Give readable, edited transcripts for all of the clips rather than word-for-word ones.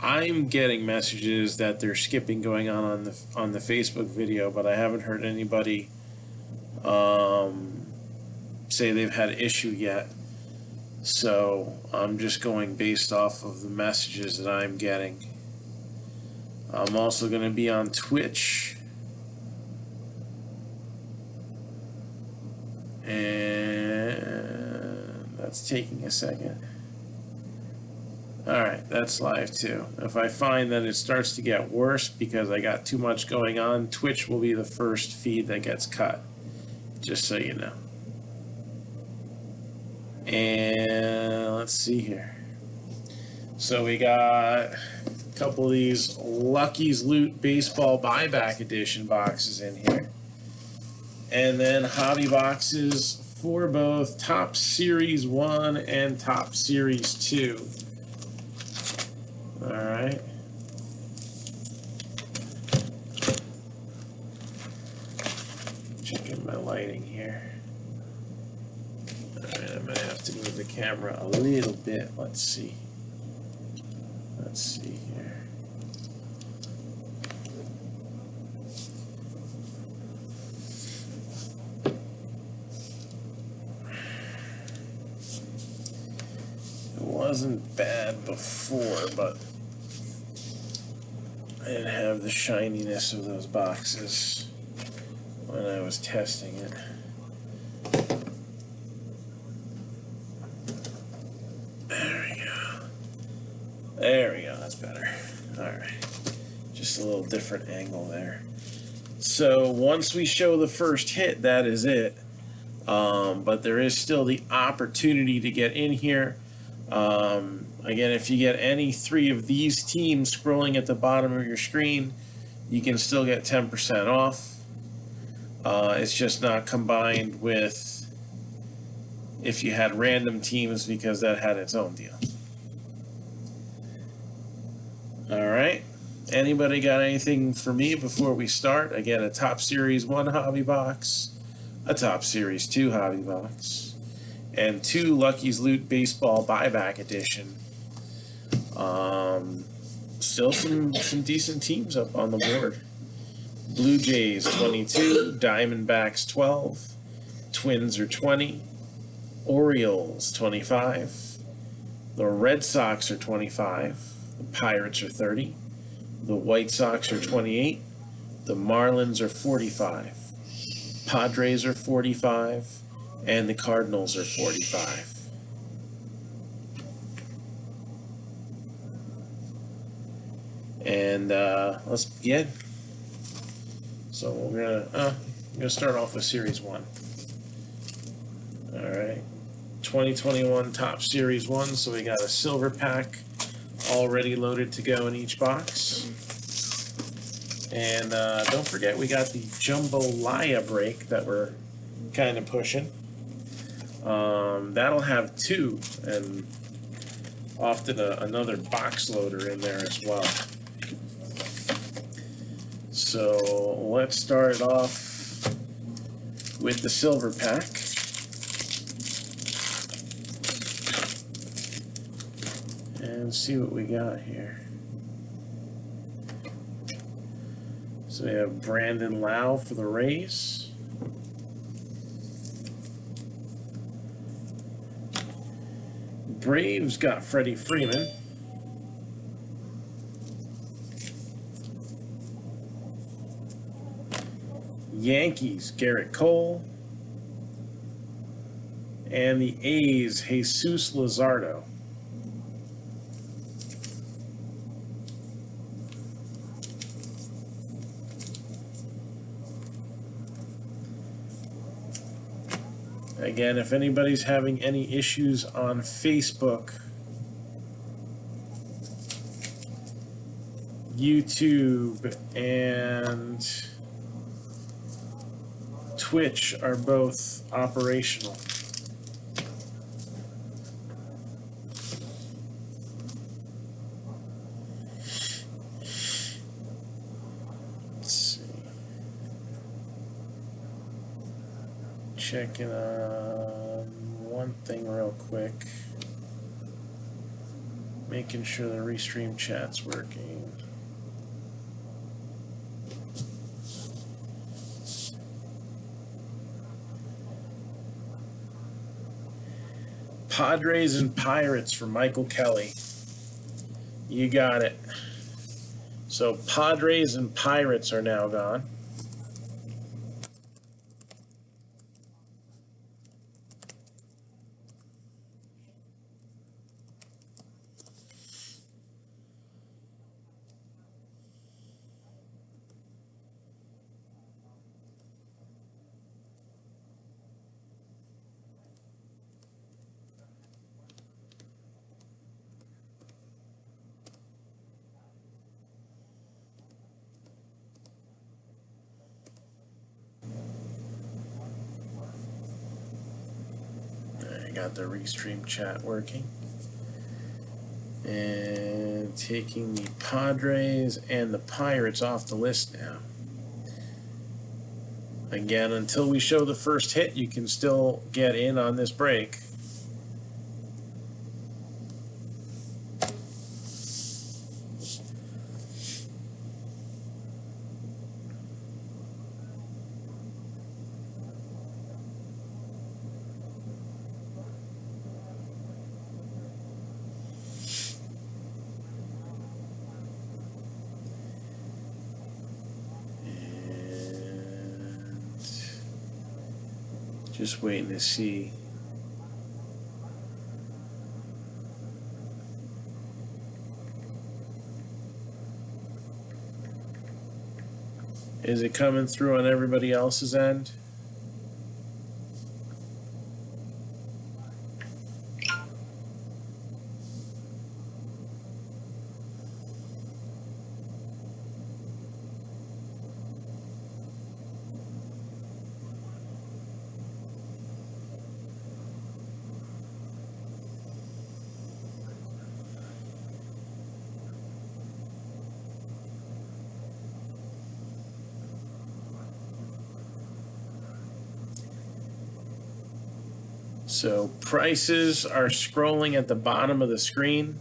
I'm getting messages that they're skipping going on the Facebook video, but I haven't heard anybody say they've had an issue yet. So I'm just going based off of the messages that I'm getting. I'm also going to be on Twitch. And that's taking a second. Alright, that's live too. If I find that it starts to get worse because I got too much going on, Twitch will be the first feed that gets cut. Just so you know. And let's see here. So we got a couple of these Lucky's Loot Baseball Buyback Edition boxes in here. And then hobby boxes for both Top Series 1 and Top Series 2. Alright. Checking my lighting here. Alright, I might have to move the camera a little bit. Let's see. Let's see here. It wasn't bad before, but I didn't have the shininess of those boxes when I was testing it. There we go. There we go, that's better. Alright. Just a little different angle there. So once we show the first hit, that is it. But there is still the opportunity to get in here. Again, if you get any three of these teams scrolling at the bottom of your screen, you can still get 10% off. It's just not combined with if you had random teams, because that had its own deal. Alright, anybody got anything for me before we start? Again, a Top Series 1 hobby box, a Top Series 2 hobby box, and 2 Lucky's Loot Baseball Buyback Edition. Still some decent teams up on the board. Blue Jays 22, Diamondbacks 12, Twins are 20, Orioles 25, the Red Sox are 25, the Pirates are 30, the White Sox are 28, the Marlins are 45, Padres are 45, and the Cardinals are 45. And let's begin. So we're gonna start off with Series 1. All right, 2021 Top Series 1. So we got a silver pack already loaded to go in each box. And don't forget, we got the Jambalaya break that we're kind of pushing. That'll have 2, and often another box loader in there as well. So let's start off with the silver pack. And see what we got here. So we have Brandon Lau for the Rays. Braves got Freddie Freeman. Yankees, Garrett Cole. And the A's, Jesus Luzardo. Again, if anybody's having any issues on Facebook, YouTube, and Twitch are both operational. Let's see. Checking on one thing real quick. Making sure the restream chat's working. Padres and Pirates for Michael Kelly. You got it. So Padres and Pirates are now gone. I got the restream chat working. And taking the Padres and the Pirates off the list now. Again, until we show the first hit, you can still get in on this break. Just waiting to see. Is it coming through on everybody else's end? So prices are scrolling at the bottom of the screen.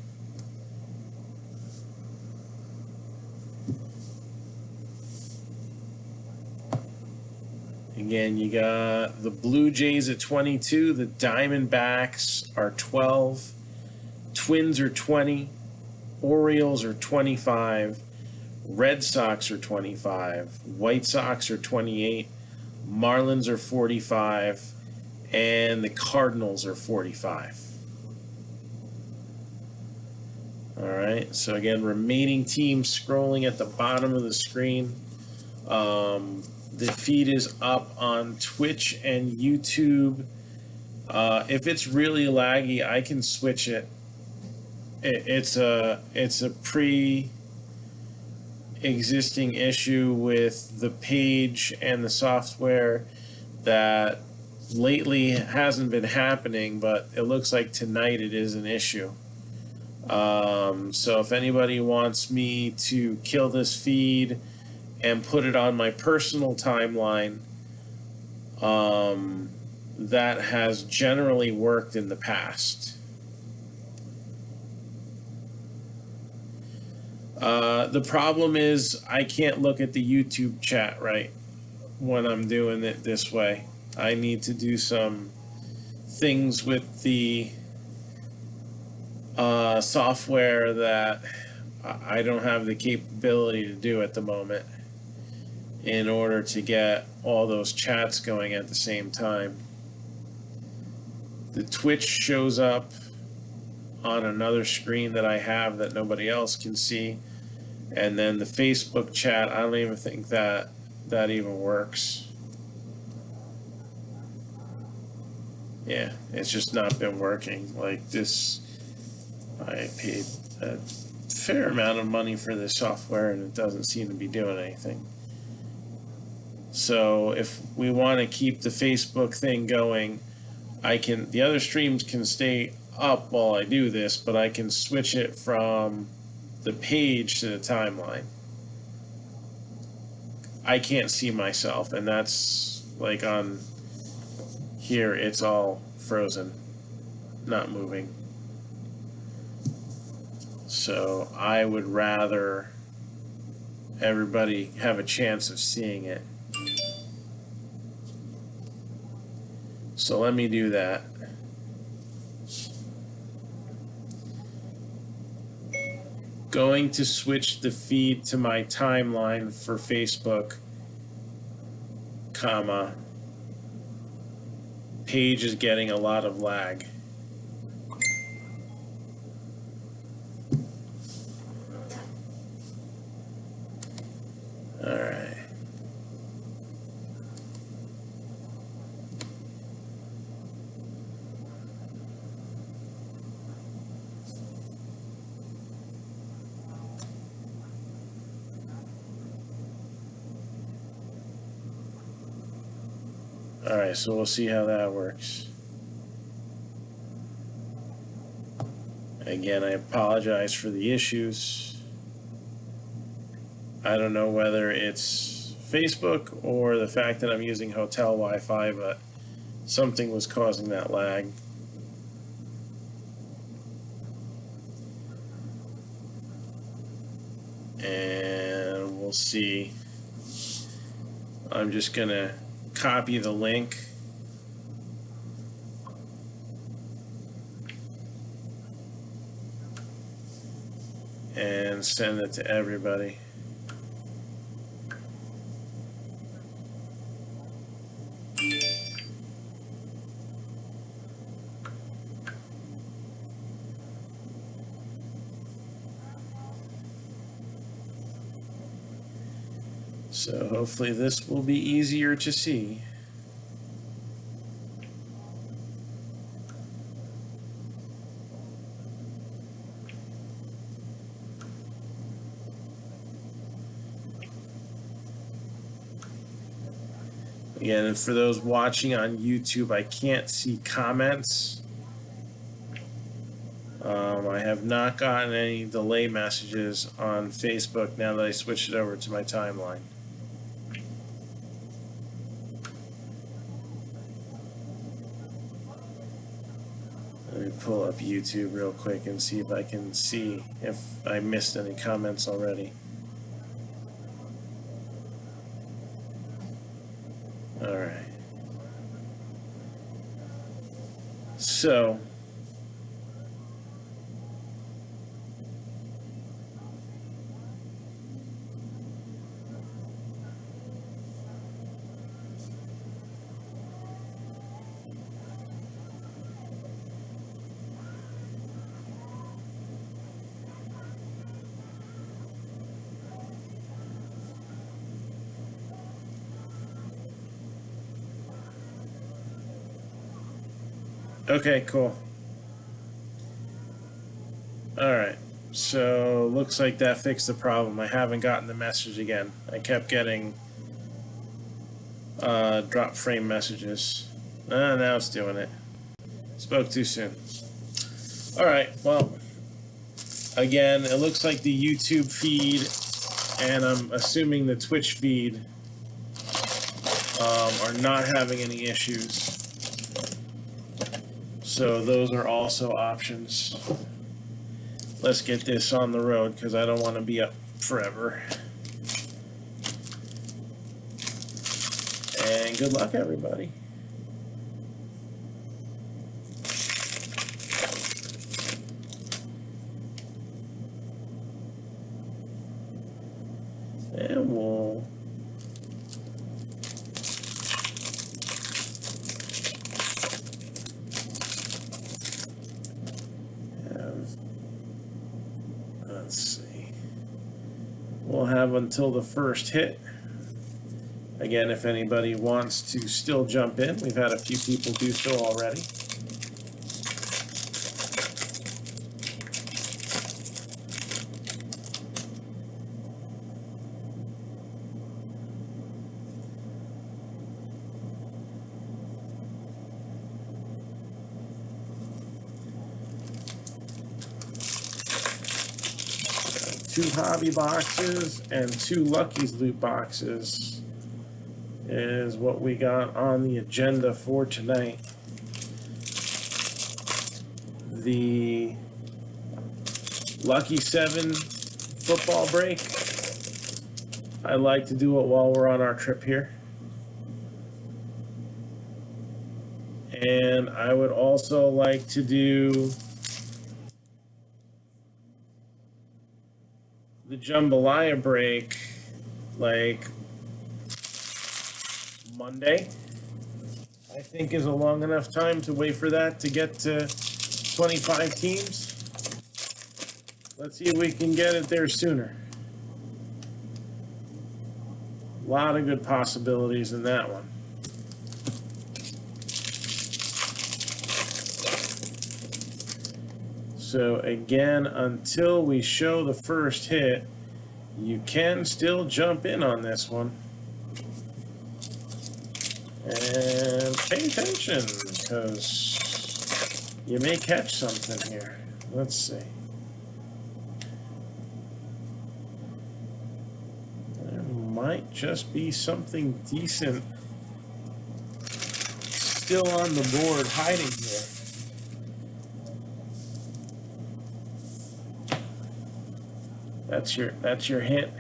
Again, you got the Blue Jays at 22, the Diamondbacks are 12, Twins are 20, Orioles are 25, Red Sox are 25, White Sox are 28, Marlins are 45, and the Cardinals are 45. All right, so again, remaining teams scrolling at the bottom of the screen. The feed is up on Twitch and YouTube. If it's really laggy, I can switch it. It's a pre-existing issue with the page and the software that lately hasn't been happening, but it looks like tonight it is an issue. So if anybody wants me to kill this feed and put it on my personal timeline, that has generally worked in the past. The problem is I can't look at the YouTube chat right when I'm doing it this way. I need to do some things with the software that I don't have the capability to do at the moment in order to get all those chats going at the same time. The Twitch shows up on another screen that I have that nobody else can see, and then the Facebook chat, I don't even think that even works. Yeah, it's just not been working. Like this, I paid a fair amount of money for this software and it doesn't seem to be doing anything. So if we want to keep the Facebook thing going, the other streams can stay up while I do this, but I can switch it from the page to the timeline. I can't see myself, and that's like on here, it's all frozen, not moving. So I would rather everybody have a chance of seeing it. So let me do that. Going to switch the feed to my timeline for Facebook, comma, page is getting a lot of lag. All right. All right, so we'll see how that works. Again, I apologize for the issues. I don't know whether it's Facebook or the fact that I'm using hotel Wi-Fi, but something was causing that lag. And we'll see. I'm just going to copy the link. And send it to everybody. So hopefully this will be easier to see. Again, and for those watching on YouTube, I can't see comments. I have not gotten any delay messages on Facebook now that I switched it over to my timeline. Let me pull up YouTube real quick and see if I can see if I missed any comments already. All right. So okay, cool. All right, so looks like that fixed the problem. I haven't gotten the message again. I kept getting drop frame messages. Now it's doing it. Spoke too soon. All right, well, again, it looks like the YouTube feed and I'm assuming the Twitch feed are not having any issues. So those are also options. Let's get this on the road because I don't want to be up forever. And good luck, everybody. And we'll we'll have until the first hit. Again, if anybody wants to still jump in, we've had a few people do so already. Two hobby boxes and two Lucky's loot boxes is what we got on the agenda for tonight. The Lucky 7 football break. I like to do it while we're on our trip here. And I would also like to do the jambalaya break like Monday. I think is a long enough time to wait for that to get to 25 teams. Let's see if we can get it there sooner. A lot of good possibilities in that one. So again, until we show the first hit, you can still jump in on this one. And pay attention, because you may catch something here. Let's see. There might just be something decent still on the board hiding here. That's your hint.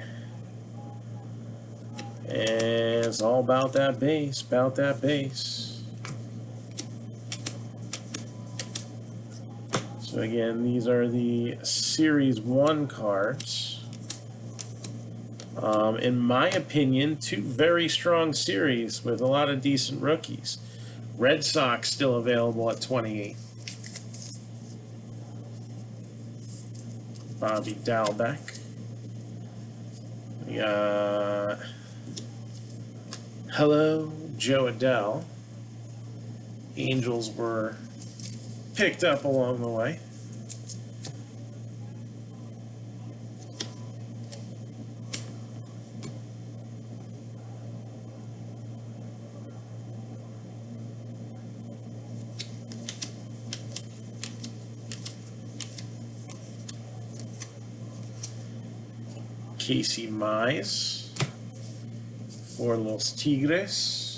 And it's all about that base, So again, these are the Series 1 cards. In my opinion, two very strong series with a lot of decent rookies. Red Sox still available at 28. Bobby Dalbec. We got Hello, Joe Adele. Angels were picked up along the way. Casey Mize for Los Tigres.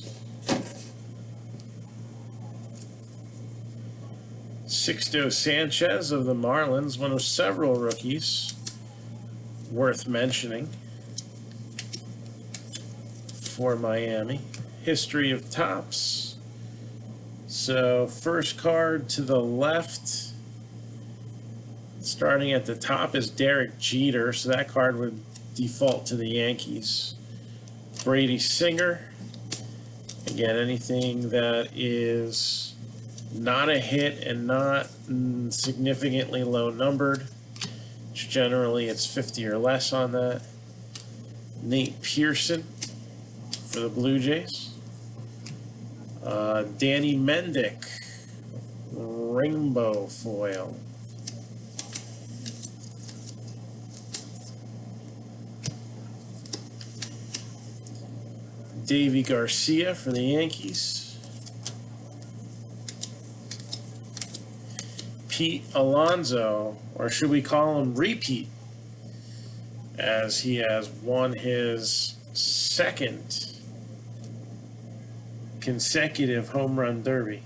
Sixto Sanchez of the Marlins, one of several rookies worth mentioning for Miami. History of Topps. So first card to the left, starting at the top, is Derek Jeter, so that card would default to the Yankees. Brady Singer. Again, anything that is not a hit and not significantly low numbered, which generally it's 50 or less on that. Nate Pearson for the Blue Jays. Danny Mendick, rainbow foil. Davy Garcia for the Yankees. Pete Alonso, or should we call him Repeat, as he has won his second consecutive home run derby.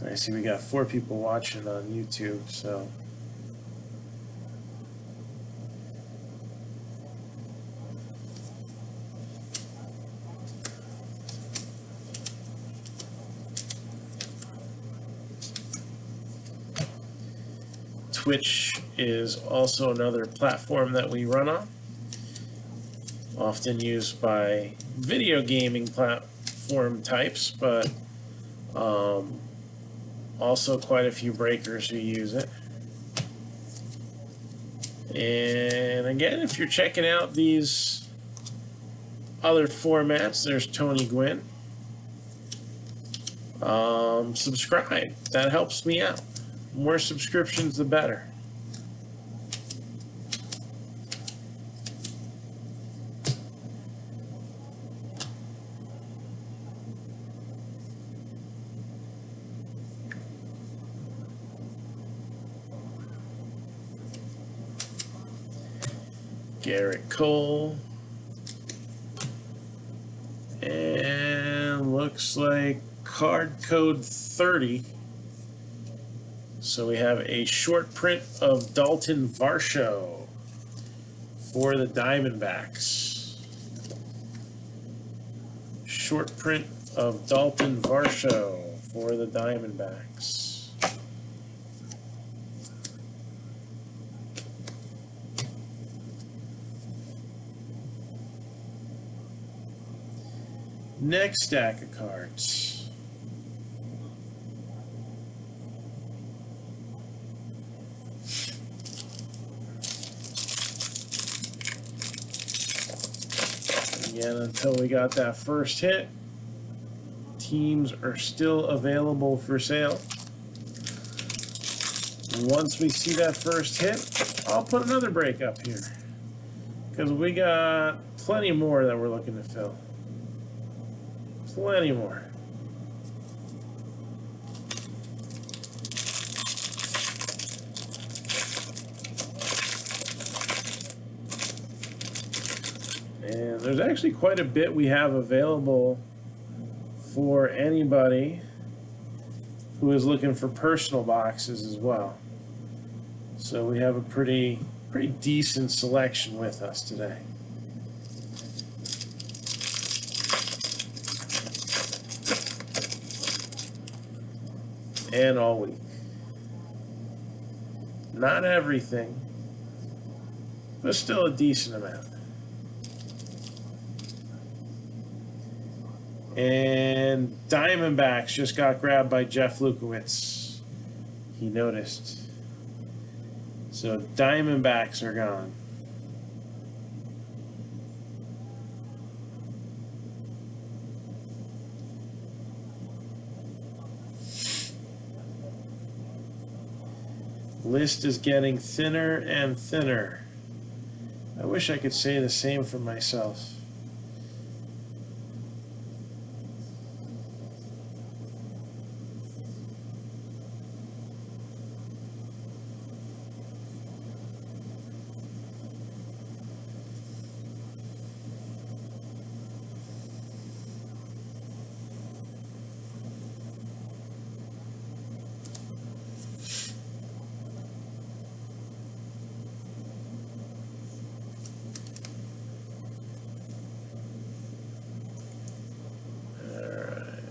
I see we got 4 people watching on YouTube, so Twitch is also another platform that we run on, often used by video gaming platform types, but also quite a few breakers who use it. And again, if you're checking out these other formats, there's Tony Gwynn. Subscribe. That helps me out. More subscriptions, the better. Garrett Cole. And looks like card code 30 So we have a short print of Dalton Varsho for the Diamondbacks. Short print of Dalton Varsho for the Diamondbacks. Next stack of cards. Again, until we got that first hit, teams are still available for sale. Once we see that first hit, I'll put another break up here, because we got plenty more that we're looking to fill. Plenty more. And there's actually quite a bit we have available for anybody who is looking for personal boxes as well. So we have a pretty decent selection with us today. And all week. Not everything, but still a decent amount. And Diamondbacks just got grabbed by Jeff Lukowitz. He noticed. So Diamondbacks are gone. List is getting thinner and thinner. I wish I could say the same for myself.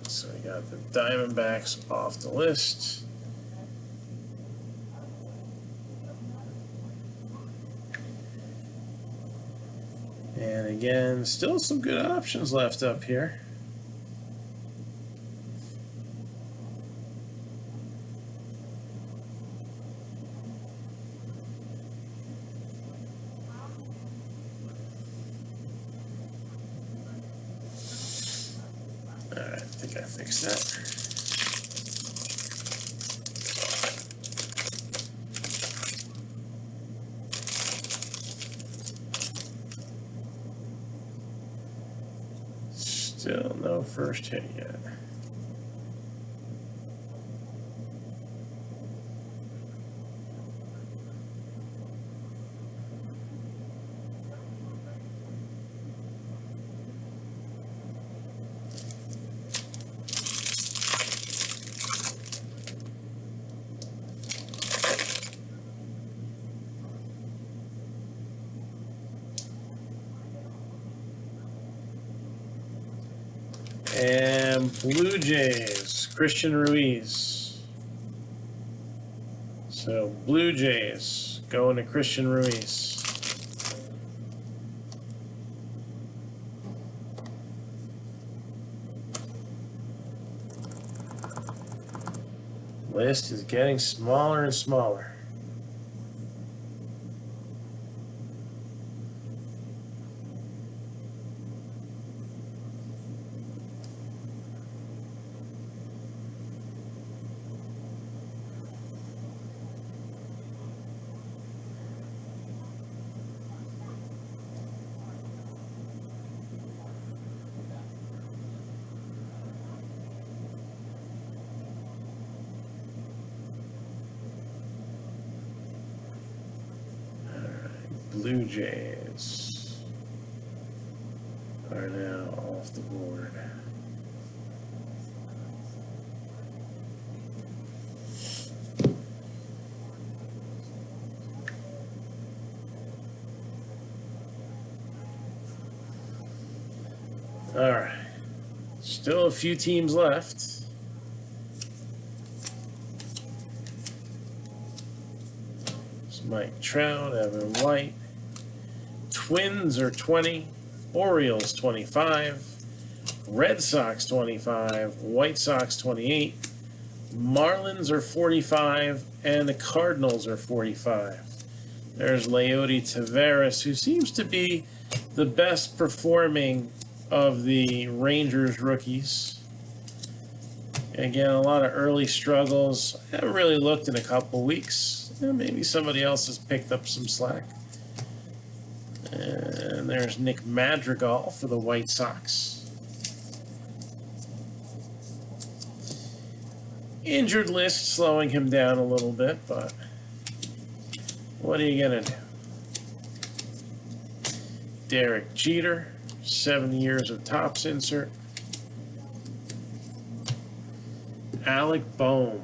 So we got the Diamondbacks off the list. And again, still some good options left up here. Alright, I think I fixed that. Still no first hit yet. And Blue Jays, Christian Ruiz. So Blue Jays going to Christian Ruiz. List is getting smaller and smaller. Blue Jays are now off the board. All right. Still a few teams left. It's Mike Trout, Evan White. Twins are 20. Orioles 25. Red Sox 25. White Sox 28. Marlins are 45. And the Cardinals are 45. There's Leody Taveras, who seems to be the best performing of the Rangers rookies. Again, a lot of early struggles. I haven't really looked in a couple weeks. Maybe somebody else has picked up some slack. And there's Nick Madrigal for the White Sox. Injured list slowing him down a little bit, but what are you going to do? Derek Jeter, 7 years of Topps insert. Alec Bohm.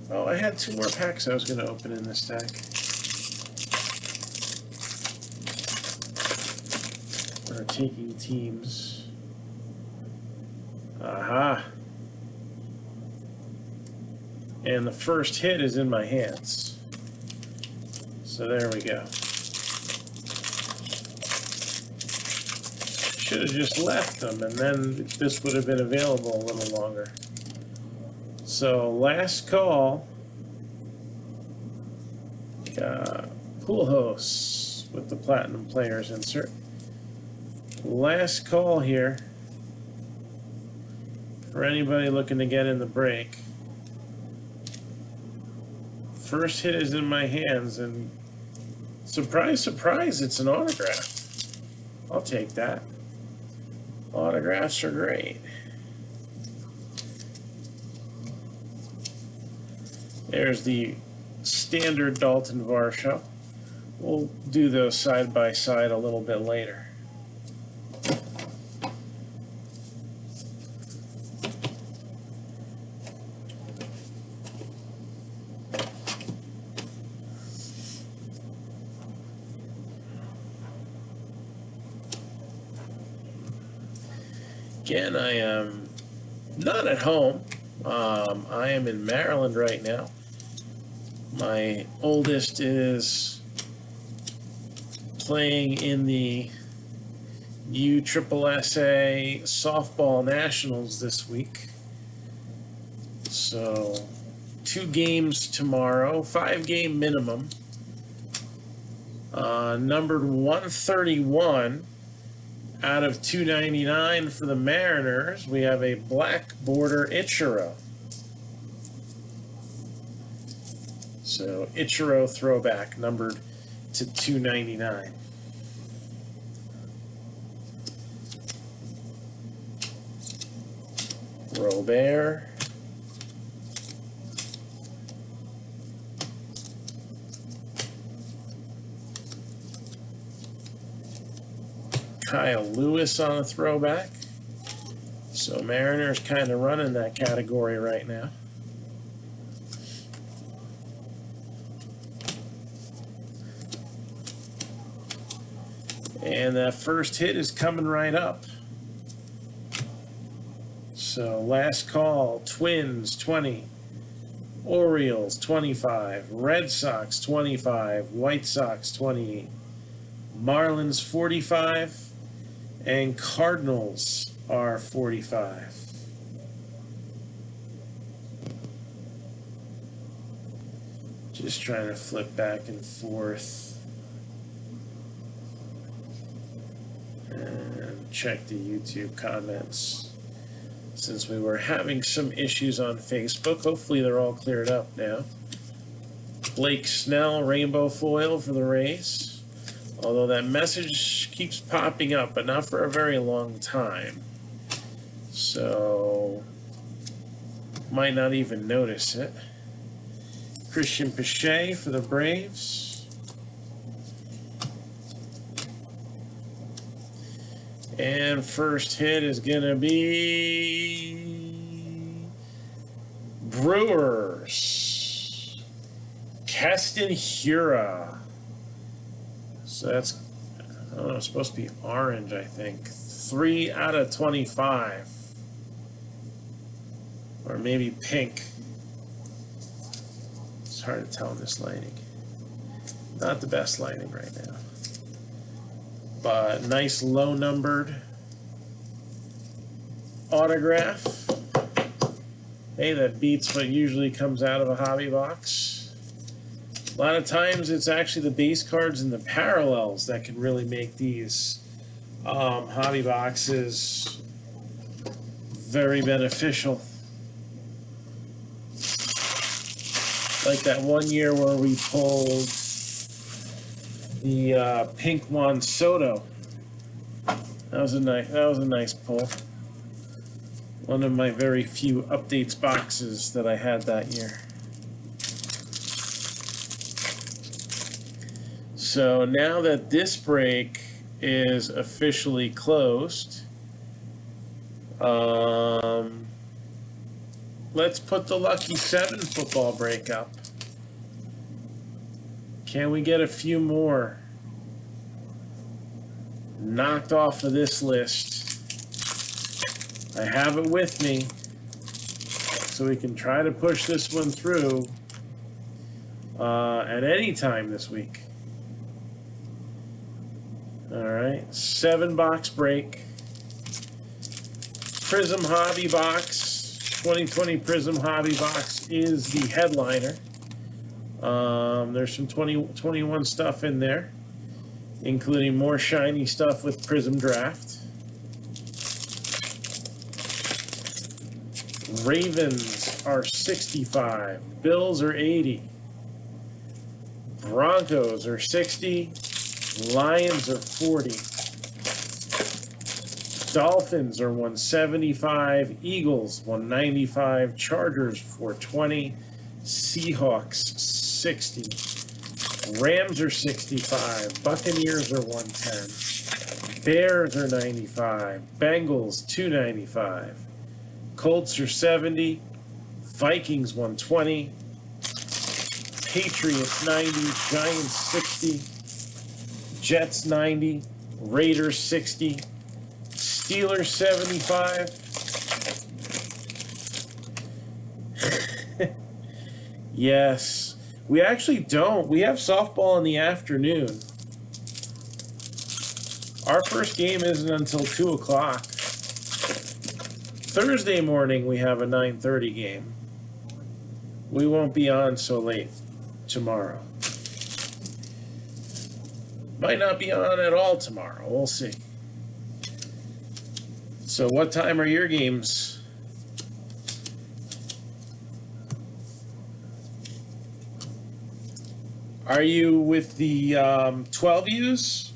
Oh, I had 2 more packs I was going to open in this stack. We're taking teams. Aha. And the first hit is in my hands. So there we go. Should have just left them, and then this would have been available a little longer. So last call. Pujols with the Platinum Players insert. Last call here for anybody looking to get in the break. First hit is in my hands, and surprise, surprise, it's an autograph. I'll take that. Autographs are great. There's the standard Dalton Varsho. We'll do those side by side a little bit later. Again, I am not at home. I am in Maryland right now. My oldest is playing in the USSSA Softball Nationals this week. So 2 games tomorrow, 5-game minimum. Numbered 131 out of 299 for the Mariners. We have a black border Ichiro. So Ichiro throwback, numbered to 299. Robert. Kyle Lewis on a throwback. So Mariners kind of running that category right now. And that first hit is coming right up. So last call, Twins 20, Orioles 25, Red Sox 25, White Sox 28, Marlins 45, and Cardinals are 45. Just trying to flip back and forth. And check the YouTube comments. Since we were having some issues on Facebook, hopefully they're all cleared up now. Blake Snell, rainbow foil for the Rays. Although that message keeps popping up, but not for a very long time. So, might not even notice it. Christian Pache for the Braves. And first hit is going to be Brewers. Keston Hiura. So that's, I don't know, it's supposed to be orange, I think. 3 out of 25. Or maybe pink. It's hard to tell in this lighting. Not the best lighting right now. But nice low numbered autograph. Hey, that beats what usually comes out of a hobby box. A lot of times it's actually the base cards and the parallels that can really make these hobby boxes very beneficial. Like that one year where we pulled the pink Juan Soto. That was a nice pull. One of my very few updates boxes that I had that year. So now that this break is officially closed, let's put the Lucky 7 football break up. Can we get a few more knocked off of this list? I have it with me, so we can try to push this one through at any time this week. All right, 7-box break. Prism Hobby Box, 2020 Prism Hobby Box is the headliner. There's some 2021 stuff in there, including more shiny stuff with Prism Draft. Ravens are 65. Bills are 80. Broncos are 60. Lions are 40. Dolphins are 175. Eagles 195. Chargers 420. Seahawks 60. Rams are 65. Buccaneers are 110. Bears are 95. Bengals 295. Colts are 70, Vikings 120, Patriots 90, Giants 60, Jets 90, Raiders 60, Steelers 75. Yes, we actually don't. We have softball in the afternoon. Our first game isn't until 2 o'clock. Thursday morning, we have a 9:30 game. We won't be on so late tomorrow. Might not be on at all tomorrow. We'll see. So what time are your games? Are you with the 12Us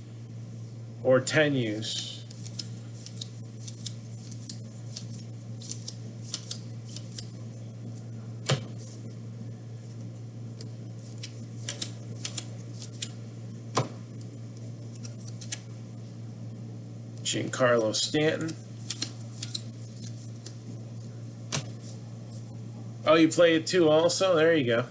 or 10Us? Giancarlo Stanton. Oh, you play it too also? There you go.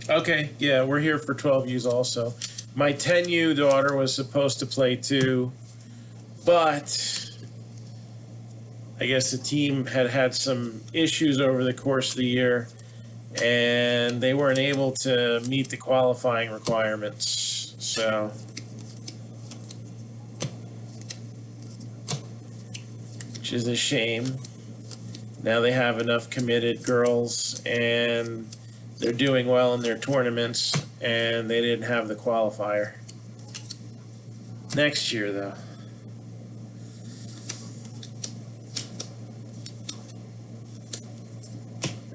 Okay, yeah, we're here for 12Us also. My 10U daughter was supposed to play too, but I guess the team had some issues over the course of the year, and they weren't able to meet the qualifying requirements. So which is a shame. Now they have enough committed girls, and they're doing well in their tournaments, and they didn't have the qualifier. Next year, though.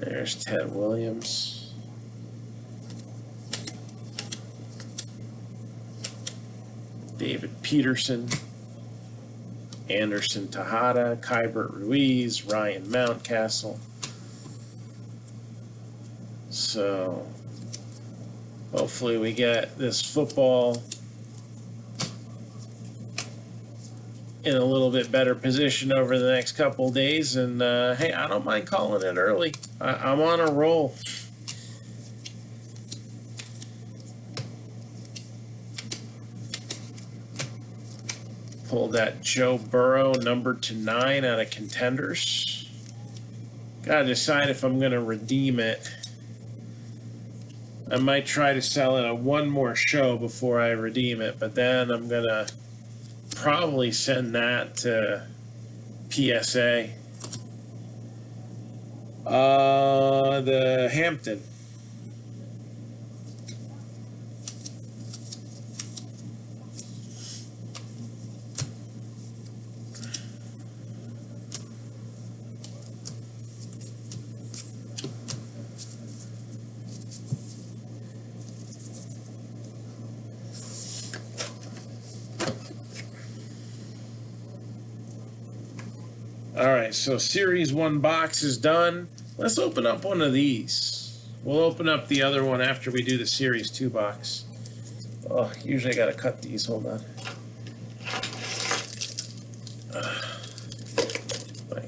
There's Ted Williams. David Peterson. Anderson Tejada. Kybert Ruiz. Ryan Mountcastle. So hopefully we get this football in a little bit better position over the next couple of days. And hey, I don't mind calling it early. I'm on a roll. Pulled that Joe Burrow number /9 out of Contenders. Gotta decide if I'm gonna redeem it. I might try to sell it at one more show before I redeem it, but then I'm gonna probably send that to PSA. The Hampton. All right, so Series 1 box is done. Let's open up one of these. We'll open up the other one after we do the Series 2 box. Oh, usually I gotta cut these. Hold on. My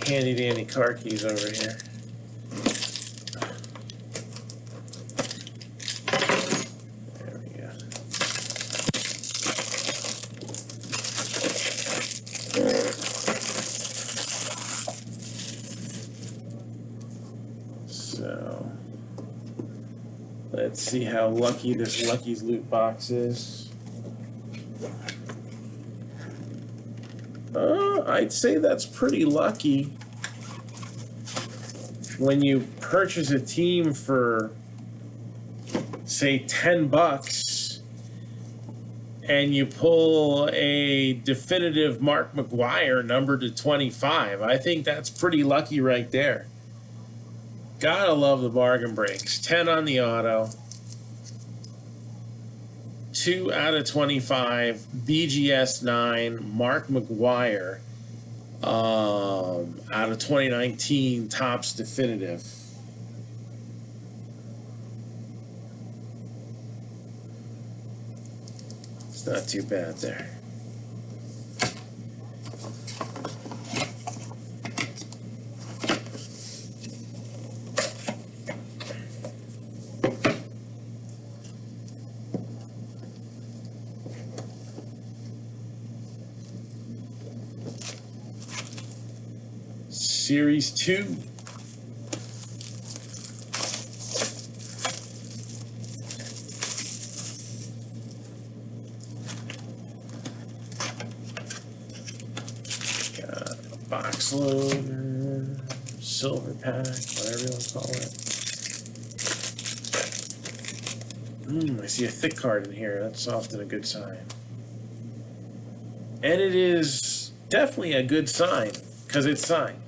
handy dandy car keys over here. There we go. So let's see how lucky this Lucky's Loot box is. I'd say that's pretty lucky. When you purchase a team for, say, $10 and you pull a definitive Mark McGwire number /25, I think that's pretty lucky right there. Gotta love the bargain breaks. 10 on the auto. 2 out of 25. BGS 9. Mark McGwire. Out of 2019 Topps definitive. It's not too bad there. Series 2. Got a box loader, silver pack, whatever you want to call it. I see a thick card in here. That's often a good sign. And it is definitely a good sign because it's signed.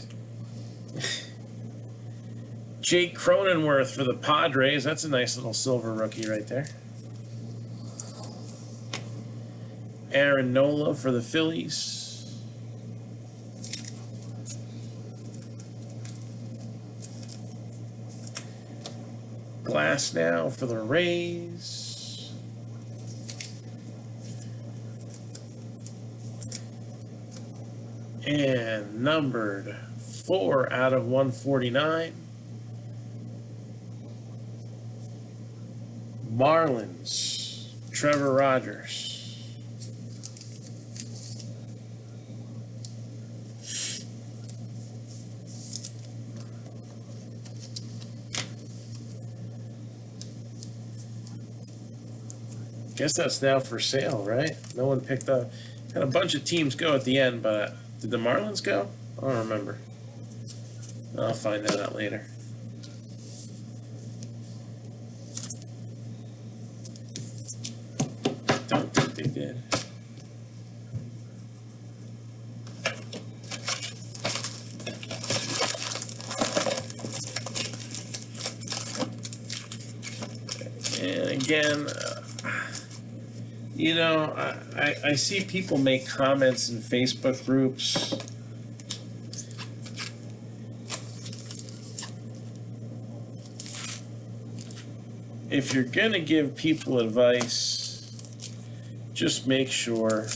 Jake Cronenworth for the Padres. That's a nice little silver rookie right there. Aaron Nola for the Phillies. Glass now for the Rays. And numbered 4 out of 149. Marlins, Trevor Rogers. Guess that's now for sale, right? No one picked up. Had a bunch of teams go at the end, but did the Marlins go? I don't remember. I'll find that out later. Don't think they did. And again, you know, I see people make comments in Facebook groups. If you're going to give people advice, just make sure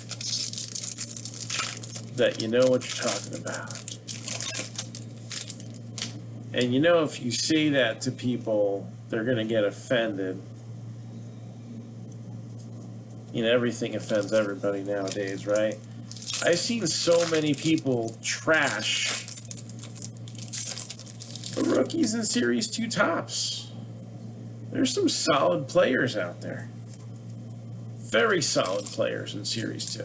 that you know what you're talking about. And you know, if you say that to people, they're going to get offended. You know, everything offends everybody nowadays, right? I've seen so many people trash the rookies in Series 2 tops. There's some solid players out there. Very solid players in Series 2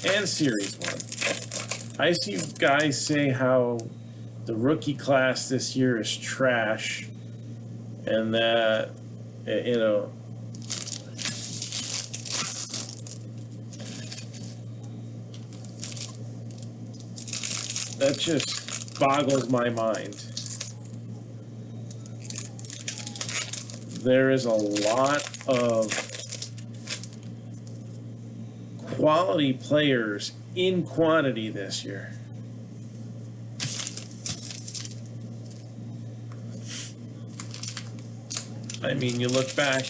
and Series 1. I see guys say how the rookie class this year is trash, and that, you know, that just boggles my mind. There is a lot of quality players in quantity this year. I mean, you look back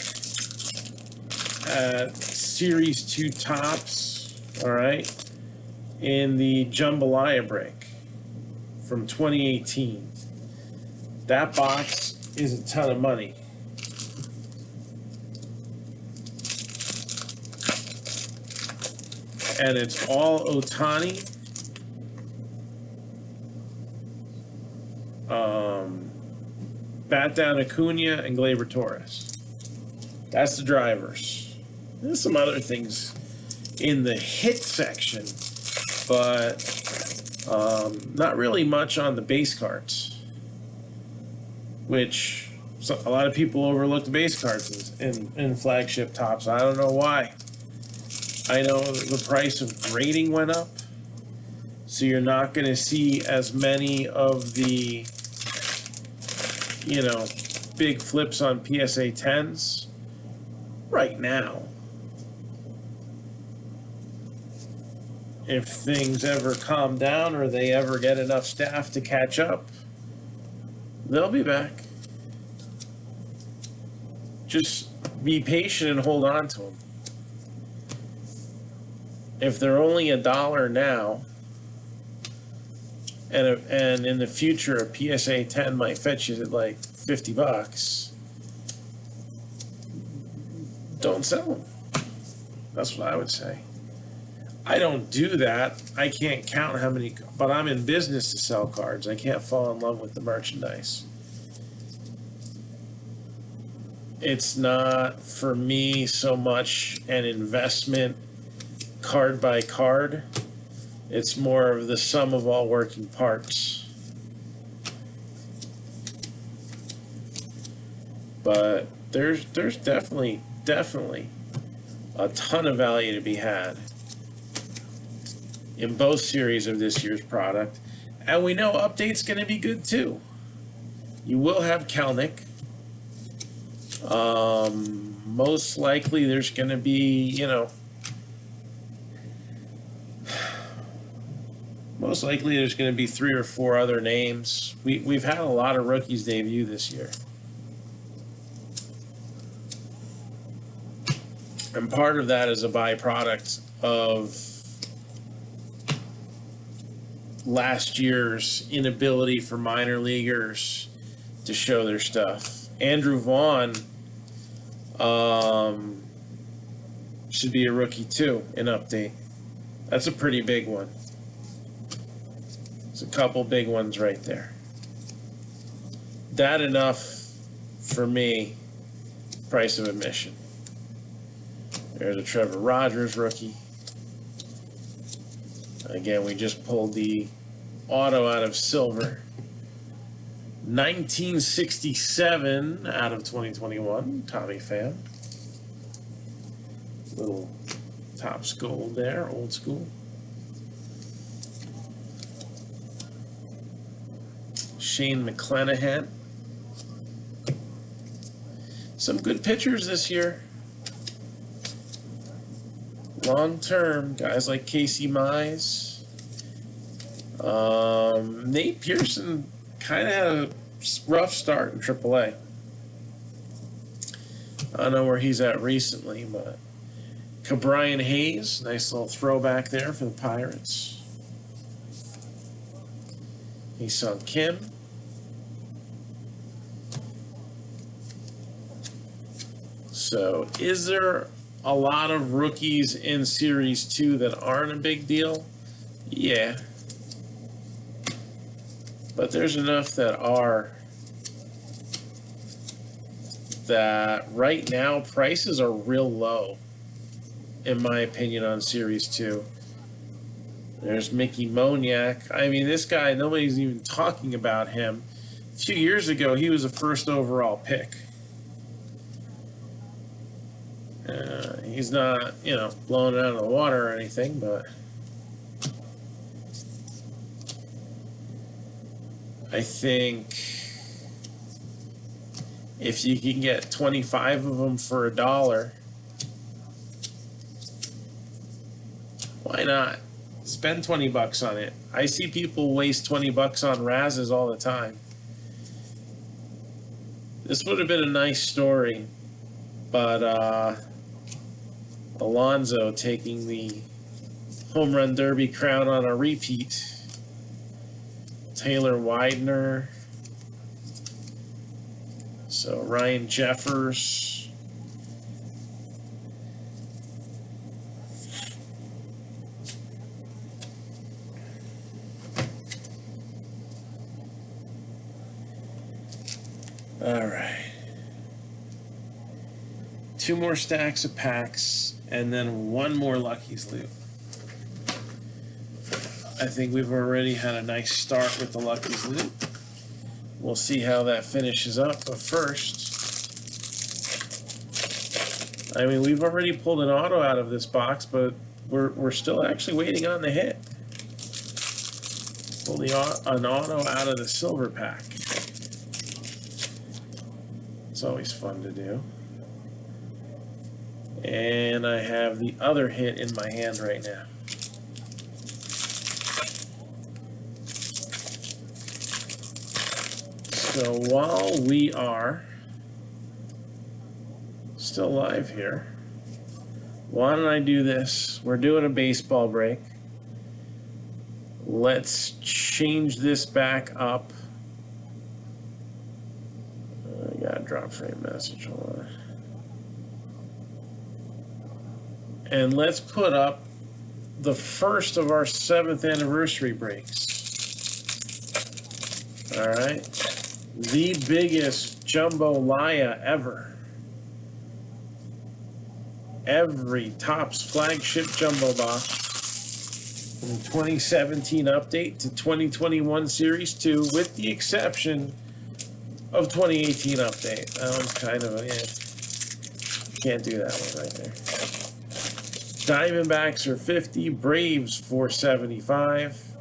at Series 2 tops, all right, in the Jambalaya break from 2018. That box is a ton of money. And it's all Ohtani. Bat down Acuna and Gleyber Torres. That's the drivers. There's some other things in the hit section, but not really much on the base cards, which a lot of people overlook the base cards in flagship tops. I don't know why. I know the price of grading went up, so you're not going to see as many of the, you know, big flips on PSA 10s right now. If things ever calm down or they ever get enough staff to catch up, they'll be back. Just be patient and hold on to them. If they're only $1 now, and in the future a PSA 10 might fetch you at like $50, don't sell them. That's what I would say. I don't do that. I can't count how many, but I'm in business to sell cards. I can't fall in love with the merchandise. It's not, for me, so much an investment card by card. It's more of the sum of all working parts. But there's definitely a ton of value to be had in both series of this year's product. And we know Update's going to be good too. You will have Kelnick. Most likely there's going to be, you know, most likely there's going to be 3 or 4 other names. We've had a lot of rookies debut this year. And part of that is a byproduct of last year's inability for minor leaguers to show their stuff. Andrew Vaughn should be a rookie too in Update. That's a pretty big one. There's a couple big ones right there. That enough for me, price of admission. There's a Trevor Rogers rookie. Again, we just pulled the auto out of silver. 1967 out of 2021, Tommy Pham. Little Topps gold there, old school. Shane McClanahan. Some good pitchers this year. Long term, guys like Casey Mize. Nate Pearson kind of had a rough start in AAA. I don't know where he's at recently, but Brian Hayes, nice little throwback there for the Pirates. Hee-Sung Kim. So, is there a lot of rookies in Series 2 that aren't a big deal? Yeah. But there's enough that are. That right now prices are real low, in my opinion, on Series 2. There's Mickey Moniak. I mean, this guy, nobody's even talking about him. A few years ago, he was a first overall pick. He's not, blowing it out of the water or anything, but I think if you can get 25 of them for $1, why not? Spend 20 bucks on it. I see people waste 20 bucks on Razes all the time. This would have been a nice story, but Alonso taking the home run derby crown on a repeat. Taylor Widener. So Ryan Jeffers. All right. 2 more stacks of packs, and then 1 more Lucky's loot. I think we've already had a nice start with the Lucky's loot. We'll see how that finishes up, but first, I mean, we've already pulled an auto out of this box, but we're still actually waiting on the hit. Pull an auto out of the silver pack. It's always fun to do. And I have the other hit in my hand right now. So while we are still live here, why don't I do this? We're doing a baseball break. Let's change this back up. I got a drop frame message. Hold on. And let's put up the first of our 7th anniversary breaks. All right. The biggest jumbo Laya ever. Every Topps flagship jumbo box from 2017 update to 2021 Series 2, with the exception of 2018 update. That one's kind of a, can't do that one right there. Diamondbacks are 50, Braves 475,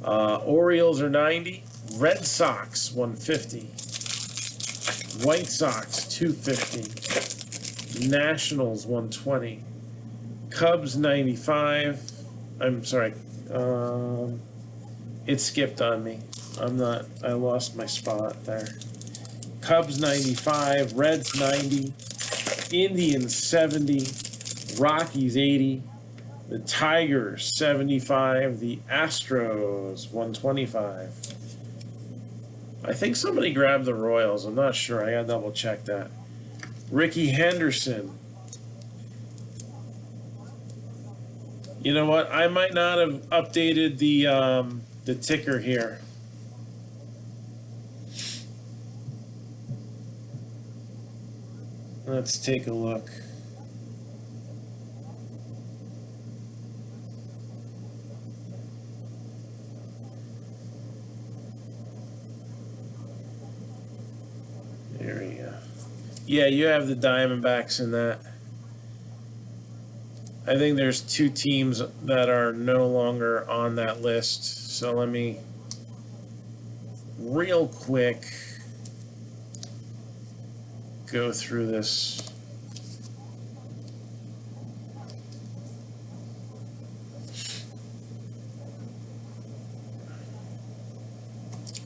Orioles are 90, Red Sox 150, White Sox 250, Nationals 120, Cubs 95. I'm sorry, it skipped on me. I lost my spot there. Cubs 95, Reds 90, Indians 70, Rockies 80, the Tigers 75, the Astros 125. I think somebody grabbed the Royals. I'm not sure. I gotta double check that. Ricky Henderson. You know what? I might not have updated the ticker here. Let's take a look. There we go. Yeah, you have the Diamondbacks in that. I think there's 2 teams that are no longer on that list. So let me real quick go through this.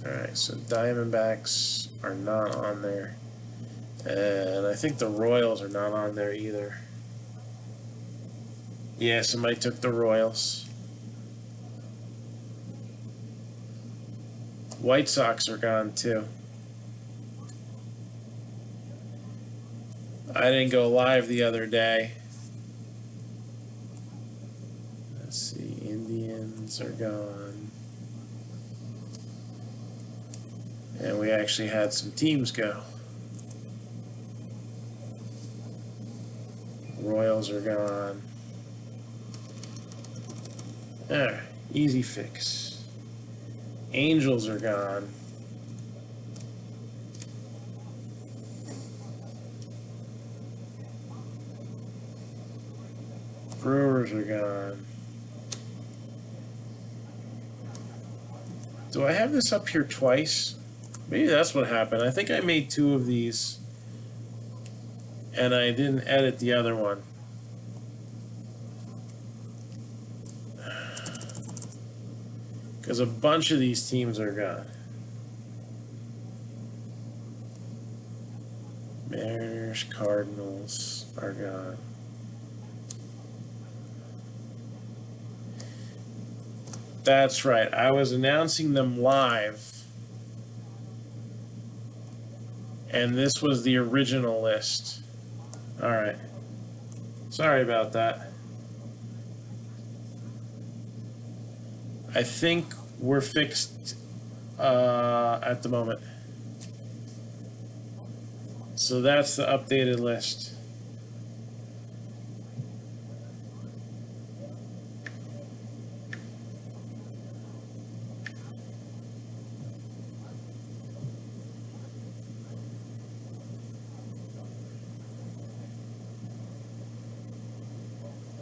Alright, so Diamondbacks are not on there. And I think the Royals are not on there either. Yeah, somebody took the Royals. White Sox are gone too. I didn't go live the other day. Let's see, Indians are gone. And we actually had some teams go. Royals are gone. There, easy fix. Angels are gone. Brewers are gone. Do I have this up here twice? Maybe that's what happened. I think I made 2 of these and I didn't edit the other one. Because a bunch of these teams are gone. Mariners, Cardinals are gone. That's right. I was announcing them live. And this was the original list. All right. Sorry about that. I think we're fixed at the moment. So that's the updated list.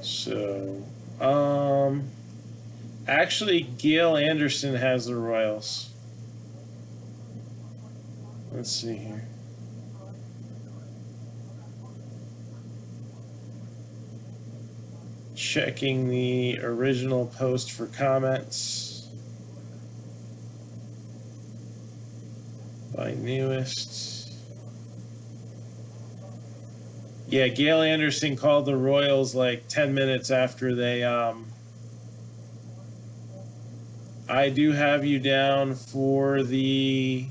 So, actually, Gail Anderson has the Royals. Let's see here. Checking the original post for comments. By newest. Yeah, Gail Anderson called the Royals like 10 minutes after they, I do have you down for the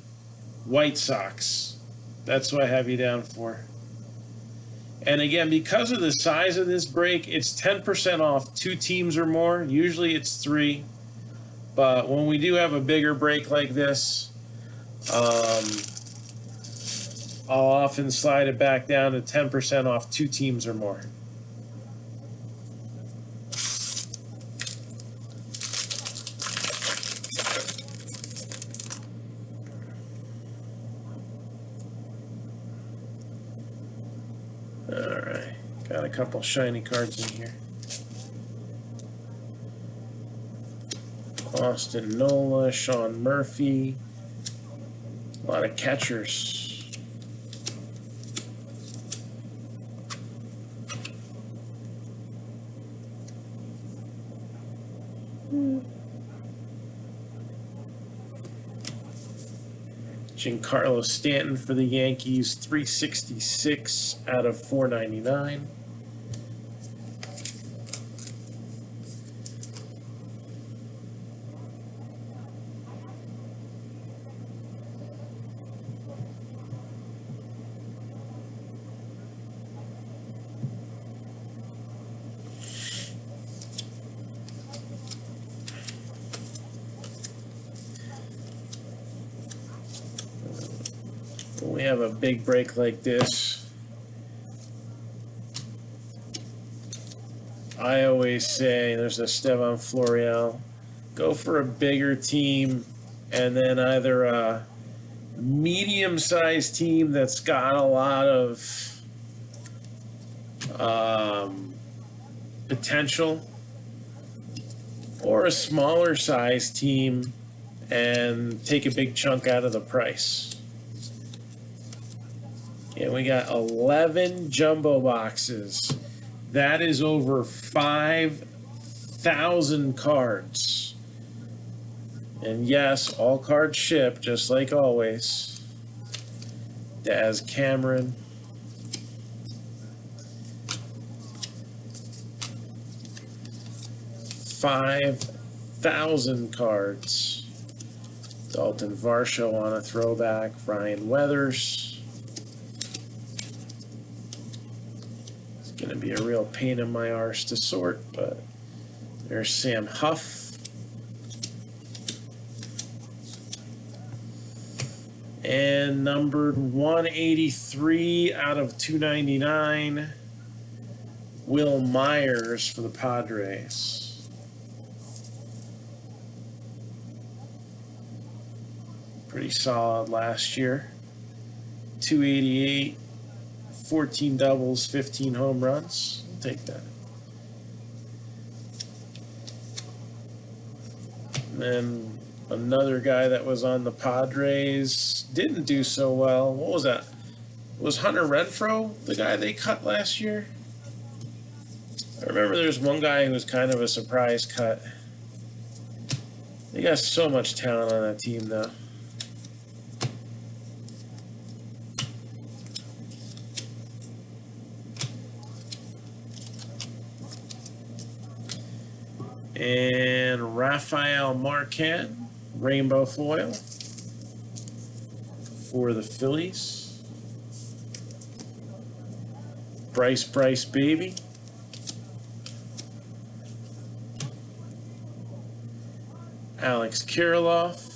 White Sox. That's what I have you down for. And again, because of the size of this break, it's 10% off 2 teams or more. Usually it's 3. But when we do have a bigger break like this, I'll often slide it back down to 10% off 2 teams or more. All right, got a couple shiny cards in here. Austin Nola, Sean Murphy, a lot of catchers. Giancarlo Stanton for the Yankees, 366 out of 499. When we have a big break like this, I always say, there's a Estevan Florial, go for a bigger team and then either a medium-sized team that's got a lot of potential, or a smaller size team and take a big chunk out of the price. And we got 11 jumbo boxes. That is over 5,000 cards. And yes, all cards ship, just like always. Daz Cameron. 5,000 cards. Dalton Varsho on a throwback. Ryan Weathers. It's going to be a real pain in my arse to sort, but there's Sam Huff. And numbered 183 out of 299, Will Myers for the Padres. Pretty solid last year. 288, 14 doubles, 15 home runs. I'll take that. And then another guy that was on the Padres didn't do so well. What was that? Was Hunter Renfroe the guy they cut last year? I remember there's one guy who was kind of a surprise cut. They got so much talent on that team, though. And Rafael Marquez, rainbow foil for the Phillies. Bryce Baby. Alex Kirilloff.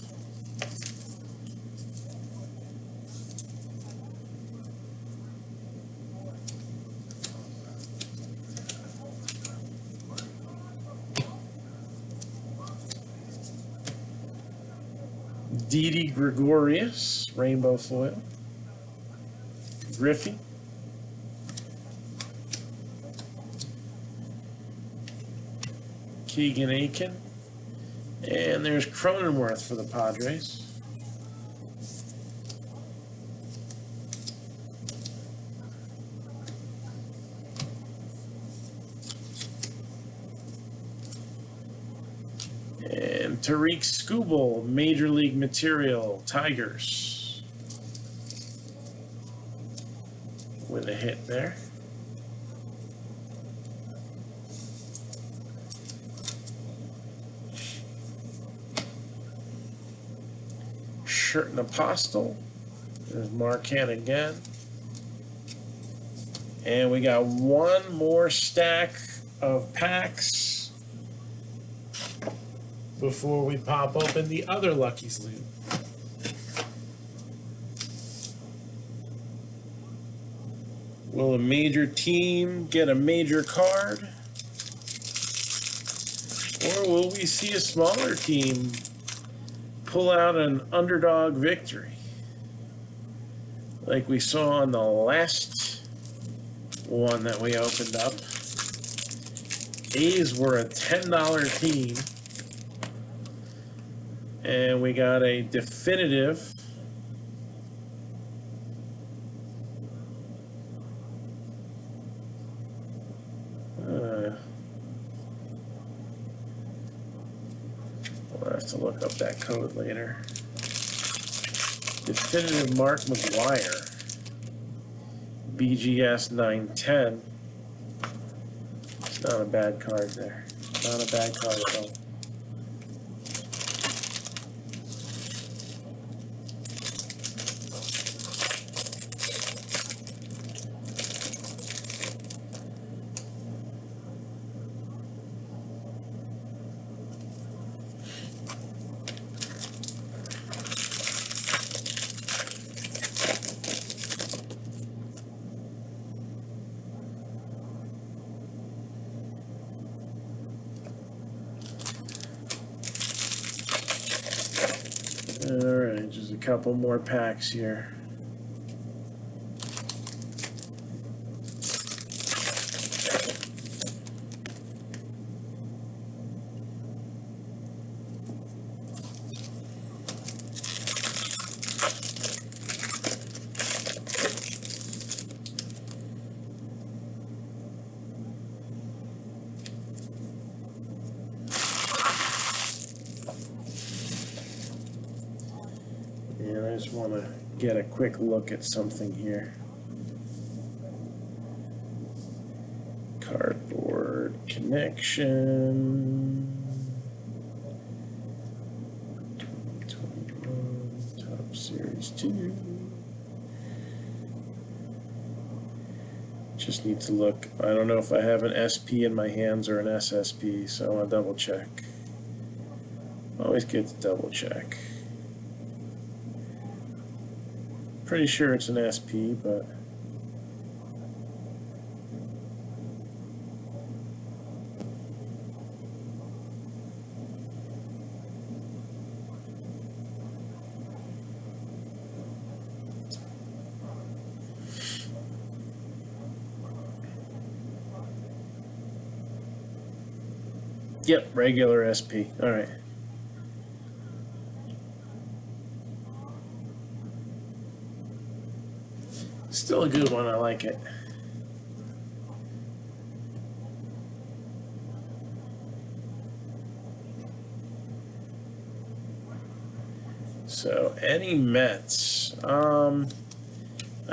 Didi Gregorius, rainbow foil. Griffey. Keegan Aiken. And there's Cronenworth for the Padres. And Tariq Skubal, Major League Material, Tigers. With a hit there. Shirt and Apostle. There's Marquand again. And we got one more stack of packs before we pop open the other Lucky's loot. Will a major team get a major card? Or will we see a smaller team pull out an underdog victory like we saw on the last one that we opened up? A's were a $10 team, and we got a definitive I'll have to look up that code later. Definitive Mark McGuire, BGS 910. It's not a bad card there. Not a bad card at all. Alright, just a couple more packs here. And I just want to get a quick look at something here. Cardboard connection. just need to look. I don't know if I have an SP in my hands or an SSP, so I want to double check. Always good to double check. Pretty sure it's an SP, but yep, regular SP. All right. Still a good one. I like it. So, any Mets? I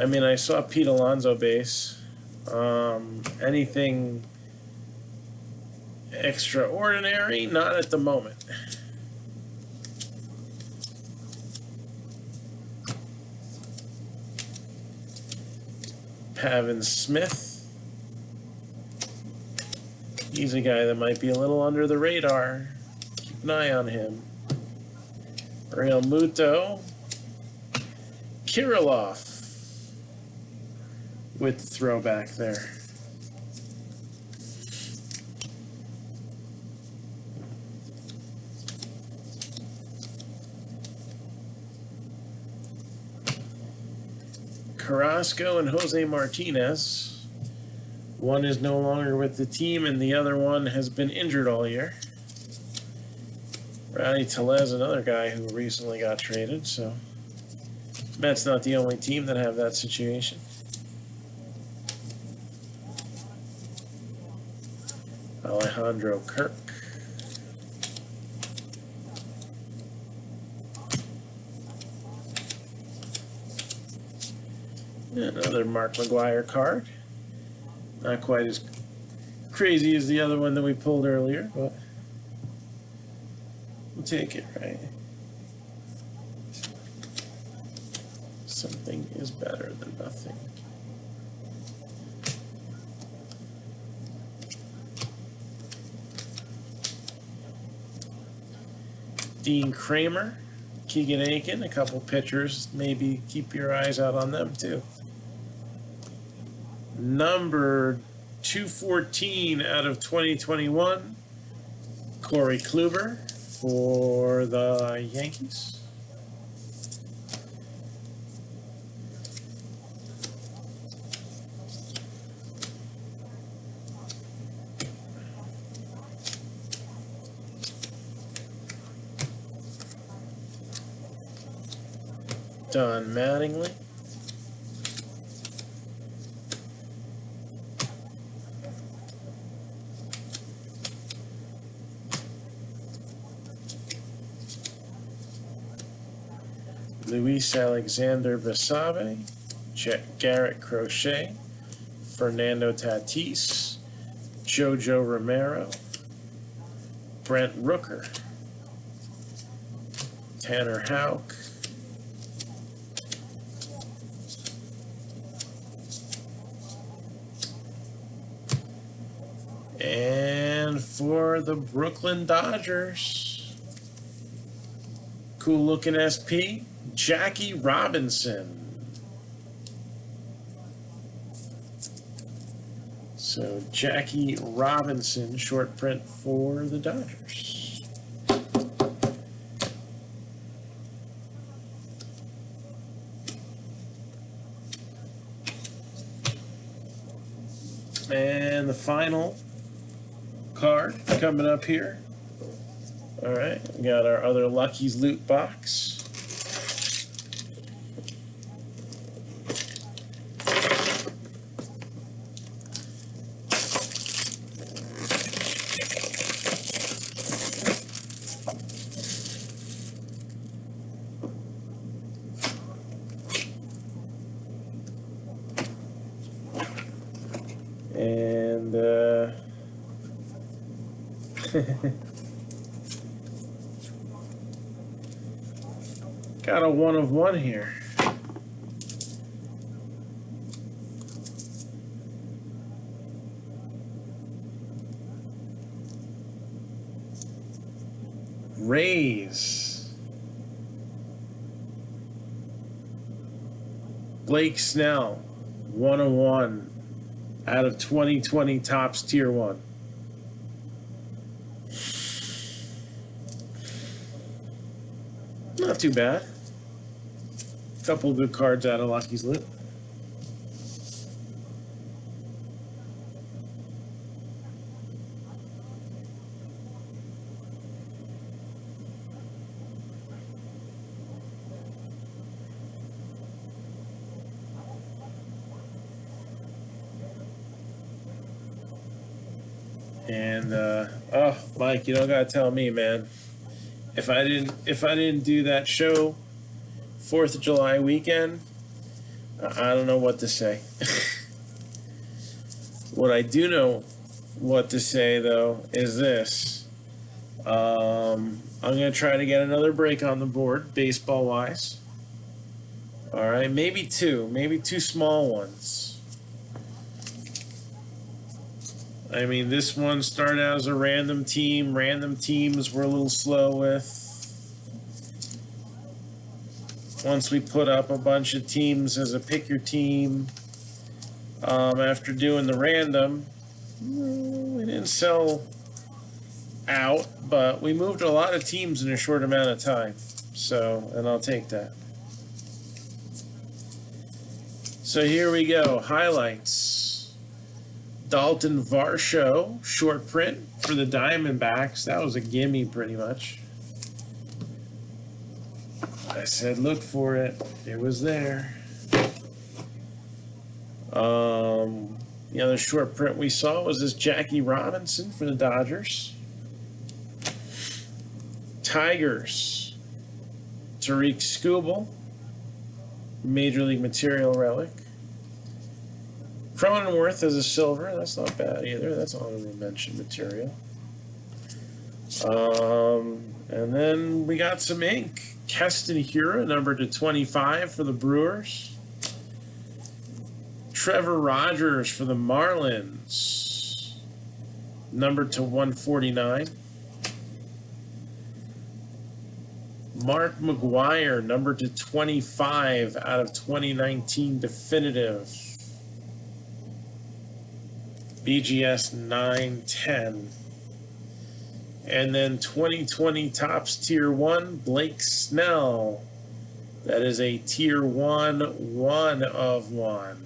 mean, I saw Pete Alonso base. Anything extraordinary? Not at the moment. Pavin Smith. He's a guy that might be a little under the radar. Keep an eye on him. Real Muto. Kirilloff with the throwback there. Carrasco and Jose Martinez. One is no longer with the team, and the other one has been injured all year. Rowdy Tellez, another guy who recently got traded, so Mets not the only team that have that situation. Alejandro Kirk. Another Mark McGwire card. Not quite as crazy as the other one that we pulled earlier, but we'll take it, right? Something is better than nothing. Dean Kramer, Keegan Aiken, a couple pitchers. Maybe keep your eyes out on them too. Number 214 out of 2021, Corey Kluber for the Yankees. Don Mattingly. Luis Alexander Basabe, Garrett Crochet, Fernando Tatis, Jojo Romero, Brent Rooker, Tanner Houck, and for the Brooklyn Dodgers, cool looking SP, Jackie Robinson. So Jackie Robinson, short print for the Dodgers. And the final card coming up here. All right, we got our other Lucky's loot box. And got a 1 of 1 here. Rays. Blake Snell, 101 out of 2020 Topps Tier 1. Not too bad. Couple good cards out of Lucky's loot. And oh, Mike, you don't gotta tell me, man. If I didn't do that show 4th of July weekend, I don't know what to say. What I do know what to say though is this. I'm gonna try to get another break on the board, baseball wise. All right, maybe two small ones. I mean, this one started out as a random team. Random teams we're a little slow with. Once we put up a bunch of teams as a pick your team, after doing the random, we didn't sell out, but we moved a lot of teams in a short amount of time. So, and I'll take that. So here we go. Highlights. Dalton Varsho, short print for the Diamondbacks. That was a gimme pretty much. I said look for it. It was there. The other short print we saw was this Jackie Robinson for the Dodgers. Tigers. Tariq Skubal, Major League Material relic. Cronenworth as a silver. That's not bad either. That's honorable mention material. And then we got some ink. Keston Hiura, number to 25 for the Brewers. Trevor Rogers for the Marlins, number to 149. Mark McGuire, number to 25 out of 2019 definitive. BGS 910. And then 2020 Topps Tier 1, Blake Snell. That is a Tier 1, 1 of 1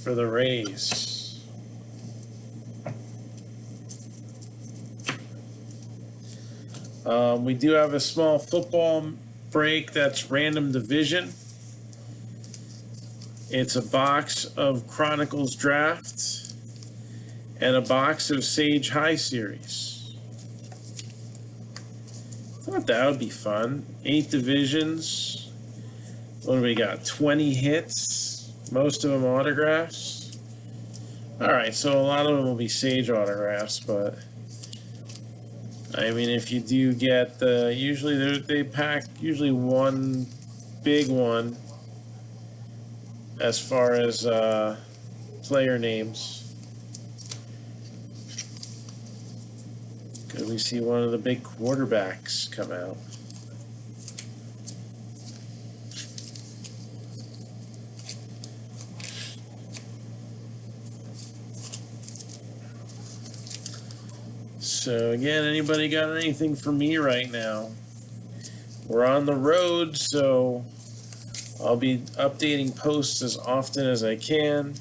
for the Rays. We do have a small football break that's random division. It's a box of Chronicles Draft and a box of Sage High Series. Thought that would be fun. 8 divisions. What do we got? 20 hits. Most of them autographs. All right, so a lot of them will be Sage autographs, but I mean, if you do get the, usually they pack usually one big one as far as player names. Could we see one of the big quarterbacks come out? So again, anybody got anything for me right now? We're on the road, so I'll be updating posts as often as I can,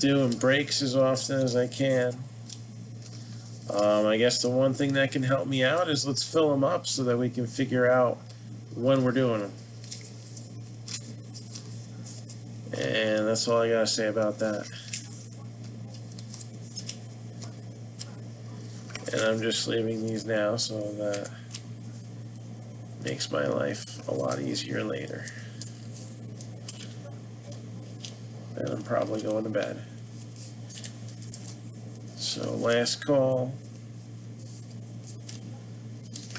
doing breaks as often as I can. I guess the one thing that can help me out is let's fill them up so that we can figure out when we're doing them. And that's all I gotta say about that. And I'm just leaving these now so that makes my life a lot easier later. And I'm probably going to bed. So last call.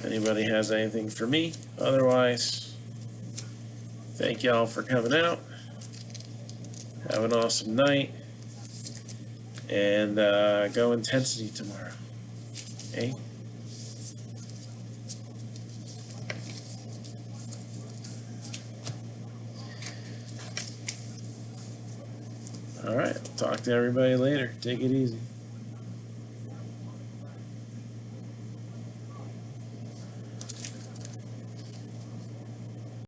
Anybody has anything for me? Otherwise, thank y'all for coming out. Have an awesome night. And go intensity tomorrow. Hey? talk to everybody later. Take it easy.